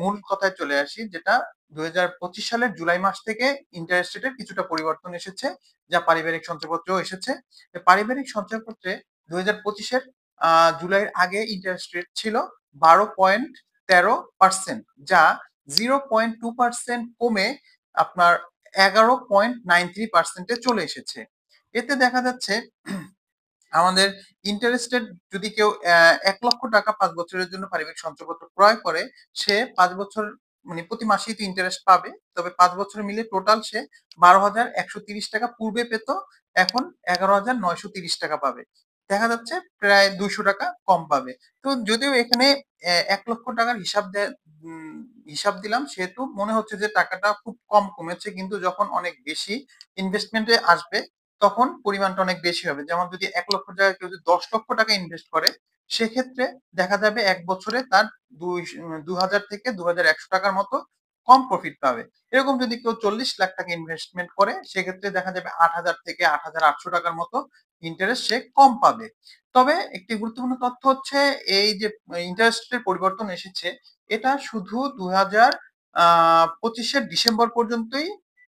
মূল কথায় চলে আসি, যেটা 2025 সালের জুলাই মাস থেকে ইন্টারেস্ট রেটের কিছুটা পরিবর্তন এসেছে, যা পারিবারিক সঞ্চয়পত্রেও এসেছে। পারিবারিক সঞ্চয়পত্রে 2025 এর জুলাইয়ের আগে ইন্টারেস্ট রেট ছিল 12.13%, যা 0.2% কমে আপনার 11.93%-এ চলে এসেছে। এতে দেখা যাচ্ছে আমাদের ইন্টারেস্টেড যদি কেউ 1 লক্ষ টাকা 5 বছরের জন্য পারিবারিক সঞ্চয়পত্র ক্রয় করে, সে 5 বছর মানে প্রতি মাসেই তো ইন্টারেস্ট পাবে। তবে 5 বছর মিলে টোটাল সে 12,130 টাকা পূর্বে পেত, এখন 11,930 টাকা পাবে। দেখা যাচ্ছে প্রায় 200 টাকা কম পাবে। তো যদিও এখানে 1 লক্ষ টাকার হিসাব দিলাম, সেহেতু মনে হচ্ছে যে টাকাটা খুব কম কমেছে, কিন্তু যখন অনেক বেশি ইনভেস্টমেন্টে আসবে তখন পরিমাণটা অনেক বেশি হবে। যেমন যদি 1 লক্ষ টাকা কেউ যদি 10 লক্ষ টাকা ইনভেস্ট করে, সেক্ষেত্রে দেখা যাবে 1 বছরে তার 2,000 থেকে 2,100 টাকার মতো কম প্রফিট পাবে। এরকম যদি কেউ 40 লাখ টাকা ইনভেস্টমেন্ট করে, সেক্ষেত্রে দেখা যাবে 8,000 থেকে 8,800 টাকার মতো ইন্টারেস্ট সে কম পাবে। তবে একটি গুরুত্বপূর্ণ তথ্য হচ্ছে, এই যে ইন্টারেস্টের পরিবর্তন এসেছে, এটা শুধু 2025 ডিসেম্বর পর্যন্তই